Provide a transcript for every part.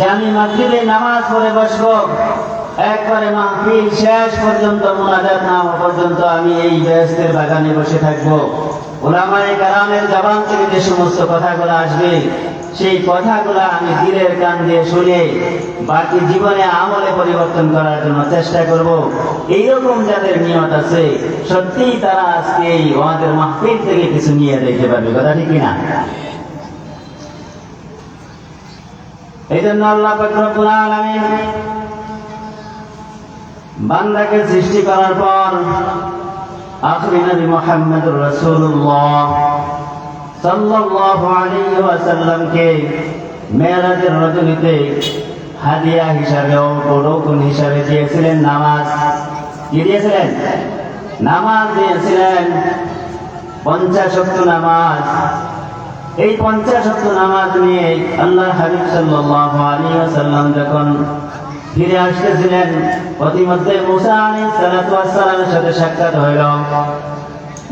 যে আমি মাগরিবে নামাজ পড়ে বসবো, একবারে মাহফিল শেষ পর্যন্ত, মুনাজাত না হওয়া পর্যন্ত আমি এই বেহেশতের বাগানে বসে থাকবো। উলামায়ে কেরামের জবান থেকে যে সমস্ত কথাগুলো আসবে, সেই কথাগুলো আমি দিলের কান দিয়ে শুনে বাকি জীবনে আমলে পরিবর্তন করার জন্য চেষ্টা করব। এইরকম যাদের নিয়ত আছে, সত্যিই তারা আজকে এই ওয়াজের মাহফিল থেকে কিছু নিয়ে দেখতে পারবে। কথা ঠিক কিনা? এই জন্য আল্লাহ পাক রব্বুল আলামিন বান্দাকে সৃষ্টি করার পর আখিরি নবী মুহাম্মদুর রাসূলুল্লাহ সাল্লাল্লাহু আলাইহি ওয়াসাল্লামকে মেরাজের রজনীতে হাদিয়া হিসাবে ও রুকুন হিসাবে দিয়েছিলেন নামাজ। কি দিয়েছিলেন? নামাজ দিয়েছিলেন, 50 ওয়াক্ত নামাজ। এই 50 ওয়াক্ত নামাজ নিয়ে আল্লাহর হাবিব সাল্লাল্লাহু আলাইহি ওয়াসাল্লাম যখন ফিরে আসতেছিলেন, প্রতিমধ্যে মুসা আলাইহিস সালাতু ওয়াস সালামের সাথে সাক্ষাৎ হইল।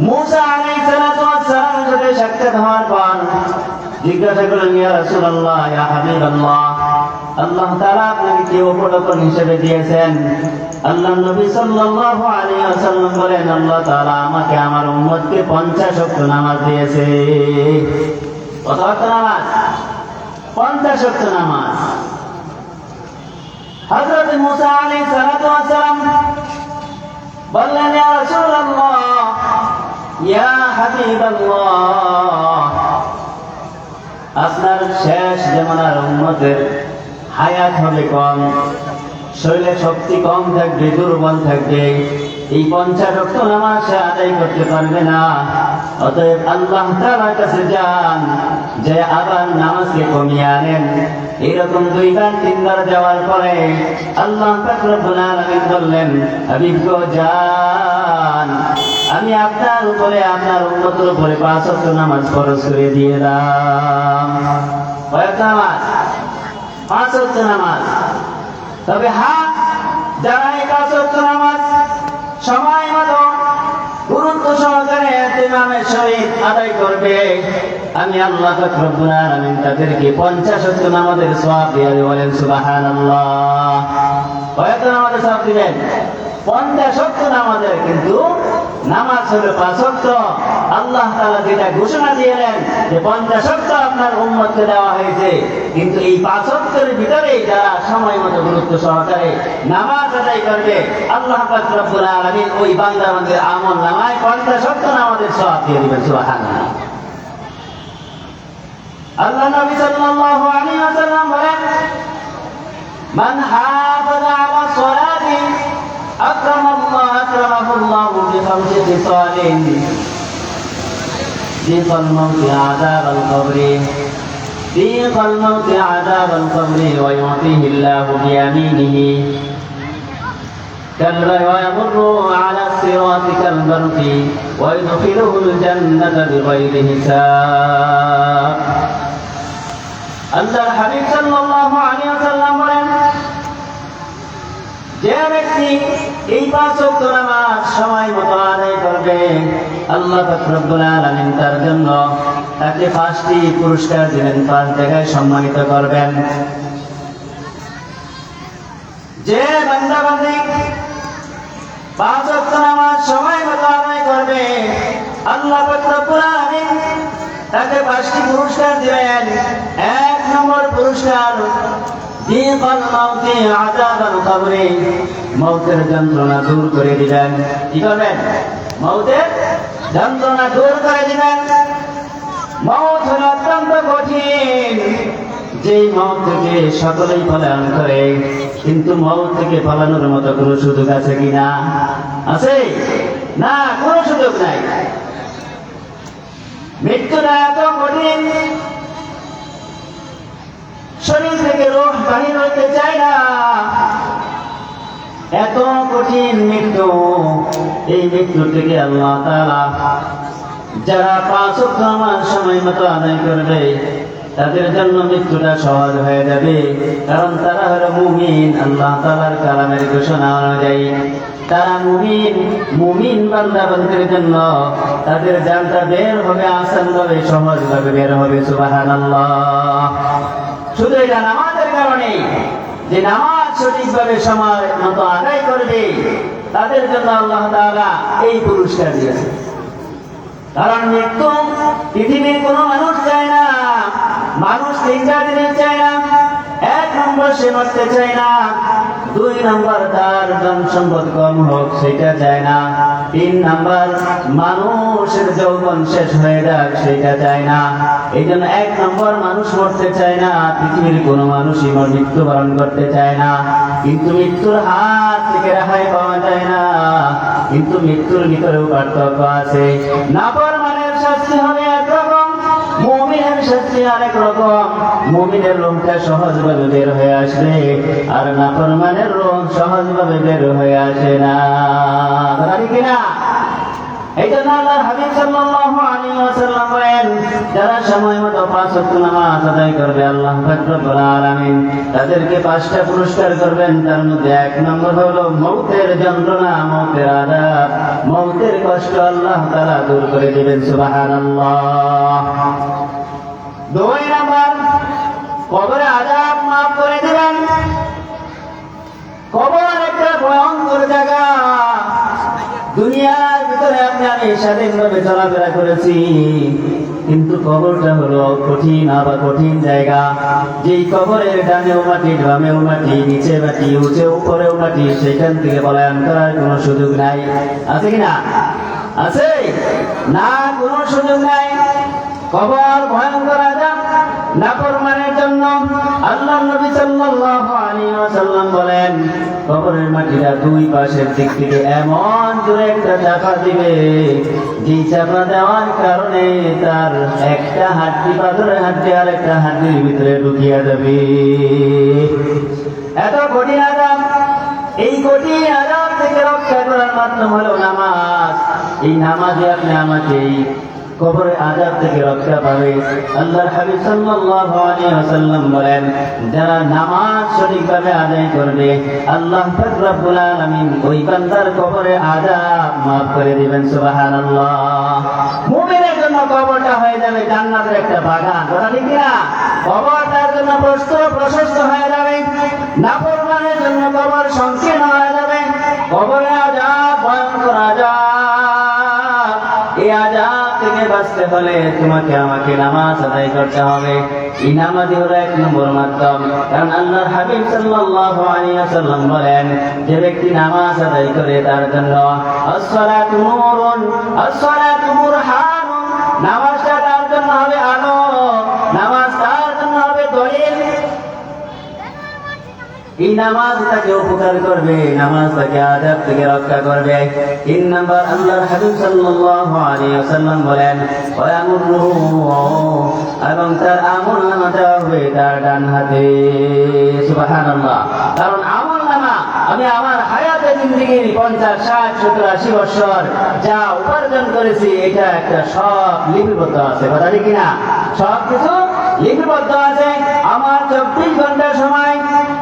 মুসা আলাইহিস সালাতু ওয়াস সালামের সাথে সাক্ষাৎ হওয়ার পর জিজ্ঞাসা করলেন, ইয়া রাসূলুল্লাহ, ইয়া হাবিবাল্লাহ, আল্লাহ তাআলা আপনাকে কি উপঢৌকন হিসেবে দিয়েছেন? আল্লাহ নবী সাল্লাল্লাহু আলাইহি ওয়াসাল্লাম বলেন, আল্লাহ তাআলা আমাকে আমার উম্মতকে 50 ওয়াক্ত নামাজ দিয়েছে। কত ওয়াক্ত নামাজ? 50 ওয়াক্ত নামাজ। হযরত মুসা আলাইহিস সালাতু ওয়াস সালাম বললেন, ইয়া রাসূলুল্লাহ, ইয়া হাবিবাল্লাহ, আপনার শেষ জামানার উম্মতের হায়াত হবে কম, শরীরে শক্তি কম থাকবে, দুর্বল থাকবে, এই 50 ওয়াক্ত নামাজ সে আদায় করতে পারবে না। অতএব আল্লাহ তাআলার কাছে যান, যে আবার নামাজকে কমিয়ে আনেন। এরকম 2 বার 3 বার যাওয়ার পরে আল্লাহ পাক রব্বুল আলামিন বললেন, হাবিব গো যান, আমি আপনার উপরে, আপনার উম্মতের উপরে 5 ওয়াক্ত নামাজ ফরজ করে দিলাম। কয় নামাজ? 5 ওয়াক্ত নামাজ। তবে হ্যাঁ, যারা এই 5 ওয়াক্ত নামাজ সময় মতো গুরুত্ব সহকারে ইমামের সহিত আদায় করবে, আমি আল্লাহ পাক রব্বুল আলামিন তাদেরকে 50 ওয়াক্ত নামাজের সওয়াব দিয়ে দেব। বলেন সুবহানাল্লাহ। কয় নামাজের সওয়াব দিবেন? 50 ওয়াক্ত নামাজের। কিন্তু নামাজ হলো 5 ওয়াক্ত। আল্লাহ তাআলা যেটা ঘোষণা দিলেন যে 50 ওয়াক্ত আপনার উম্মতকে দেওয়া হয়েছে, কিন্তু এই 5 ওয়াক্তের ভিতরে যারা সময় মতো গুরুত্ব সহকারে নামাজ আদায় করবে, আল্লাহ পাক রব্বুল আলামিন ওই বান্দাদের আমল নামায় 50 ওয়াক্ত নামাজের সওয়াব দিয়ে দিবেন। সুবহানাল্লাহ। আল্লাহ নবী সাল্লাল্লাহু আলাইহি ওয়াসাল্লাম বলেন, মান হাফাযা আলা সালাতি আকরামাহুল্লাহু বিখামসি খিসালিন দিকাল মাউতি আযাবাল কবরি দিকাল মাউতি আযাবাল কবরি ওয়া ইউতিহিল্লাহু বিয়ামিনিহি كلا ويمر على الصراط كالبرق ويدخله الجنة بغير حساب। আল্লাহর হাবিব সাল্লাল্লাহু আলাইহি ওয়াসাল্লাম বলেন, যে ব্যক্তি এই 5 ওয়াক্ত নামাজ সময় মতো আদায় করবে, আল্লাহ পাক রব্বুল আলামিন তার জন্য তাকে 5টি পুরস্কার দিবেন, 5 জায়গায় সম্মানিত করবেন। যে বান্দা বান্দী 5 ওয়াক্ত নামাজ সময় মতো আদায় করবে, আল্লাহ পাক রব্বুল আলামিন তাকে 5টি পুরস্কার দিবেন। 1 নম্বর পুরস্কার, দিকাল মাউতি আযাবাল কবরি, মওতের যন্ত্রণা দূর করে দিবেন। কি করবেন? মওতের যন্ত্রণা দূর করে দিবেন। মওত হলো অত্যন্ত কঠিন, যেই মওত থেকে সকলেই পলায়ন করে, কিন্তু মওত থেকে পালানোর মতো কোনো সুযোগ আছে কিনা? আছে না, কোনো সুযোগ নাই। মৃত্যুটা এত কঠিন, শরীর থেকে রূহ বাহির হইতে চায় না, এত কঠিন মৃত্যু। এই মৃত্যু থেকে আল্লাহ তাআলা যারা 5 ওয়াক্ত নামাজ সময় মতো আদায় করবে, তাদের জন্য মৃত্যুটা সহজ হয়ে যাবে, কারণ তারা হলো মুমিন। আল্লাহ তাআলার কালামের ঘোষণা অনুযায়ী তারা মুমিন। মুমিন বান্দা বান্দির জন্য তাদের জানটা বের হবে আসান ভাবে, সহজ ভাবে বের হবে। সুবহানাল্লাহ। শুধু এটা নামাজের কারণে, যে নামাজ সঠিকভাবে সময় মতো আদায় করবে তাদের জন্য আল্লাহ তাআলা এই পুরস্কার দিয়েছে। কারণ মৃত্যু পৃথিবীর কোনো মানুষ চায় না। মানুষ 3টা জিনিস চায় না। 1 নম্বর, সে মরতে চায় না। 2 নম্বর, তার ধন সম্পদ কম হোক সেটা চায় না। 3 নম্বর, মানুষের যৌবন শেষ হয়ে যাক সেটা চায় না। এই জন্য 1 নম্বর, মানুষ মরতে চায় না। পৃথিবীর কোনো মানুষই মৃত্যুবরণ করতে চায় না। কিন্তু মৃত্যুর হাত থেকে রেহাই পাওয়া যায় না। কিন্তু মৃত্যুর ভিতরেও পার্থক্য আছে। নাফরমানের শাস্তি হবে একরকম, মুমিনের শাস্তি আরেক রকম। মুমিনের লোমটা সহজভাবে বের হয়ে আসবে, আর নাফরমানের লোম সহজভাবে বের হয়ে আসে না। জানি কিনা? এই জন্য আল্লাহর হাবিব সাল্লাল্লাহু আলাইহি ওয়াসাল্লাম বলেন, যারা সময় মতো 5 ওয়াক্ত নামাজ আদায় করবে আল্লাহ পাক রব্বুল আলামিন তাদেরকে 5টা পুরস্কার করবেন। তার মধ্যে 1 নম্বর হলো মউতের যন্ত্রণা, মউতের আযাব, মউতের কষ্ট আল্লাহ তাআলা দূর করে দিবেন। সুবহানাল্লাহ। 2 নম্বর, কবরের আযাব মাফ করে দিবেন। কবর একটা ভয়ঙ্কর জায়গা। দুনিয়ার ভিতরে আমি স্বাধীনভাবে চলাফেরা করেছি, কিন্তু কবরটা হলো কঠিন, আবার কঠিন জায়গা। যেই কবরের ডানেও মাটি, বামেও মাটি, নিচে মাটি, উঁচে উপরেও মাটি, সেখান থেকে পলায়ন করার কোনো সুযোগ নাই। আছে কিনা? আছে না? কোনো সুযোগ নাই। কবর ভয়ঙ্কর আযাব নাফরমানের জন্য। আল্লাহর নবী সাল্লাল্লাহু আলাইহি ওয়াসাল্লাম বলেন, কবরের মাটিটা 2 পাশের দিক থেকে এমন জোরে একটা চাপা দিবে, যে চাপা দেওয়ার কারণে তার একটা হাড্ডি, পাথরের হাড্ডি আর একটা হাড্ডির ভিতরে ঢুকিয়ে যাবে। এত কঠিন আযাব। এই কঠিন আযাব থেকে রক্ষা করার মাধ্যম হলো নামাজ। এই নামাজে আপনি আমাকে কবরের আযাব থেকে রক্ষা পাবে। আল্লাহর হাবিব সাল্লাল্লাহু আলাইহি ওয়াসাল্লাম বলেন, যারা নামাজ সঠিকভাবে আদায় করবে আল্লাহ পাক রব্বুল আলামিন ওই বান্দার কবরের আযাব maaf করে দিবেন। সুবহানাল্লাহ। মুমিনের জন্য কবরটা হয়ে যাবে জান্নাতের একটা বাগান। কথা ঠিক না? কবর তার জন্য প্রশস্ত হয়ে যাবে। নাফরমানের জন্য কবর সংকীর্ণ হয়ে যাবে। কবরের আযাব ভয়ঙ্কর আযাব। এই আযাব থেকে বাঁচতে হলে তোমাকে আমাকে নামাজ আদায় করতে হবে। এই নামাজই হলো 1 নম্বর মাধ্যম। কারণ আল্লাহর হাবিব সাল্লাল্লাহু আলাইহি ওয়াসাল্লাম বলেন, যে ব্যক্তি নামাজ আদায় করে তার জন্য as-salatu nurun as-salatu burhanun, নামাজটা তার জন্য হবে আলো, নামাজ তার জন্য হবে দলিল। এই নামাজ তাকে উপকার করবে, নামাজ তাকে আযাব থেকে রক্ষা করবে। 3 নম্বর, আল্লাহর হাবিব সাল্লাল্লাহু আলাইহি ওয়াসাল্লাম বলেন, এবং তার আমলনামা দেওয়া হবে তার ডান হাতে। সুবহানাল্লাহ। কারণ আমলনামা আমি আমার হায়াতে জিন্দেগির 50, 60, 70, 80 বছর যা উপার্জন করেছি এটা একটা সব লিপিবদ্ধ আছে। কথা ঠিক কিনা? সব কিছু লিপিবদ্ধ আছে। আমার 24 ঘন্টা সময়,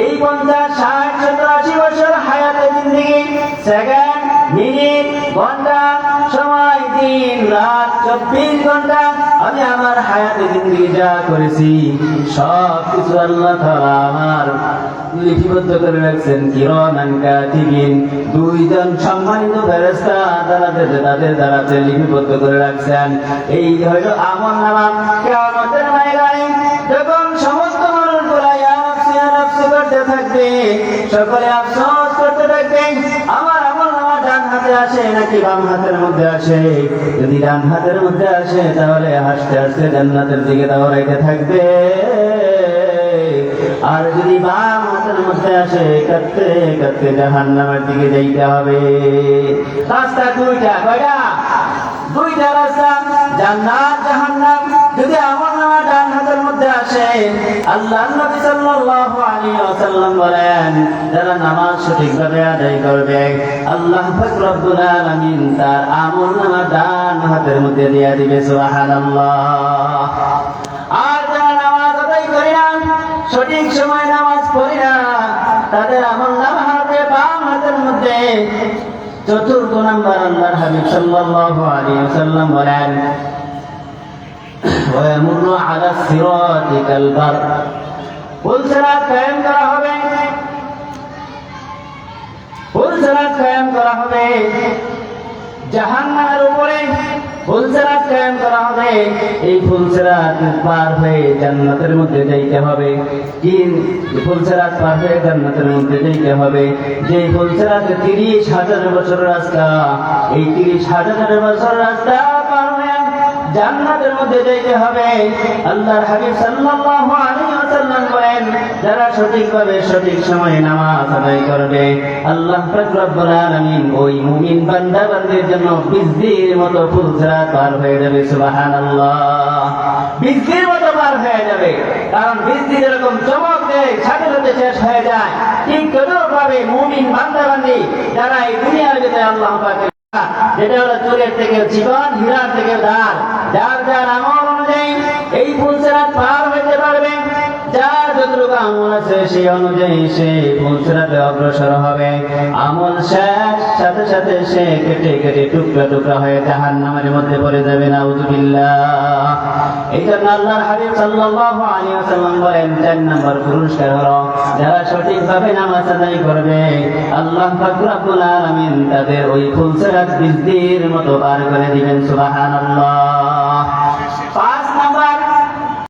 এই 50, 60, 70, 80 বছর হায়াতে জিন্দেগি, সেকেন্ড, মিনিট, ঘন্টা, সময়, দিন, রাত, 24 ঘন্টা আমি আমার হায়াতে জিন্দেগি যা করেছি সব কিছু আল্লাহ তাআলা আমার লিপিবদ্ধ করে রাখছেন। কিরামান কাতিবিন, 2 জন সম্মানিত ফেরেশতা তাদের দ্বারাতে লিপিবদ্ধ করে রাখছেন। এই হলো আমলনামা। কিয়ামতের ময়দানে যখন সমস্ত মানুষগুলো ইয়া নাফসি করতে থাকবে, সকলে আফসোস করতে থাকবে, আমার আমলনামা ডান হাতে আসে নাকি বাম হাতের মধ্যে আসে? যদি ডান হাতের মধ্যে আসে তাহলে হাসতে হাসতে জান্নাতের দিকে দৌড়াইতে থাকবে, আর যদি বাম হাতের মধ্যে আসে কাঁদতে কাঁদতে জাহান্নামের দিকে যাইতে হবে। রাস্তা 2টা। কয়টা? 2টা রাস্তা, জান্নাত জাহান্নাম। যদি আমলনামা ডান হাতের মধ্যে আসে, আল্লাহর নবী সাল্লাল্লাহু আলাইহি ওয়াসাল্লাম বলেন, যারা নামাজ সঠিকভাবে আদায় করবে আল্লাহ পাক রব্বুল আলামিন তার আমলনামা ডান হাতের মধ্যে দিয়ে দিবে। সুবহানাল্লাহ। আর যারা নামাজ আদায় করে না, সঠিক সময় নামাজ পড়ে না, তাদের আমলনামা হবে বাম হাতের মধ্যে। 4 নম্বর, আল্লাহর হাবিব সাল্লাল্লাহু আলাইহি ওয়াসাল্লাম বলেন, ওয়ায়ামুরু আলা সিরাতি কাল বারক, ফুলসিরাত কায়েম করা হবে, ফুলসিরাত কায়েম করা হবে, জাহান্নামের উপরে ফুলসিরাত কায়েম করা হবে। এই ফুলসিরাত পার হয়ে জান্নাতের মধ্যে যাইতে হবে। কি ফুলসিরাত পার হয়ে জান্নাতের মধ্যে যাইতে হবে? যে ফুলসিরাতে 30,000 বছর রাস্তা, এই 30,000 বছর রাস্তা পার হয়ে জান্নাতের মধ্যে যাইতে হবে। আল্লাহর হাবিব সাল্লাল্লাহু আলাইহি ওয়াসাল্লাম বলেন, যারা সঠিকভাবে সঠিক সময়ে নামাজ আদায় করবে, আল্লাহ পাক রব্বুল আলামিন ওই মুমিন বান্দা বান্দির জন্য বিজলির মতো ফুলসিরাত পার হয়ে যাবে। সুবহানাল্লাহ, বিজলির মতো পার হয়ে যাবে। কারণ বিজলি যেরকম চমক দেয় সাথে সাথে শেষ হয়ে যায়, ঠিক তদ্রূপভাবে মুমিন বান্দা বান্দি যারা এই দুনিয়ার ভিতরে আল্লাহ পাকের যেটা হলো চুলের থেকে জীবন, হীরার থেকে ধার, যার যার আমল অনুযায়ী এই ফুলসিরাত পার হইতে পারবে। যার যতটুকু আমল আছে সেই অনুযায়ী সে ফুলসিরাতে অগ্রসর হবে। আমল শেষ সাথে সাথে সে কেটে কেটে টুকরা টুকরা হয়ে জাহান্নামের মধ্যে পড়ে যাবে। নাউযুবিল্লাহ। এই জন্য আল্লাহর হাবিব সাল্লাল্লাহু আলাইহি ওয়াসাল্লাম বলেন, 4 নম্বর পুরস্কার হলো যারা সঠিকভাবে নামাজ আদায় করবে, আল্লাহ পাক রব্বুল আলামিন তাদের ওই ফুলসিরাত বিজলির মতো পার করে দিবেন। সুবহানাল্লাহ।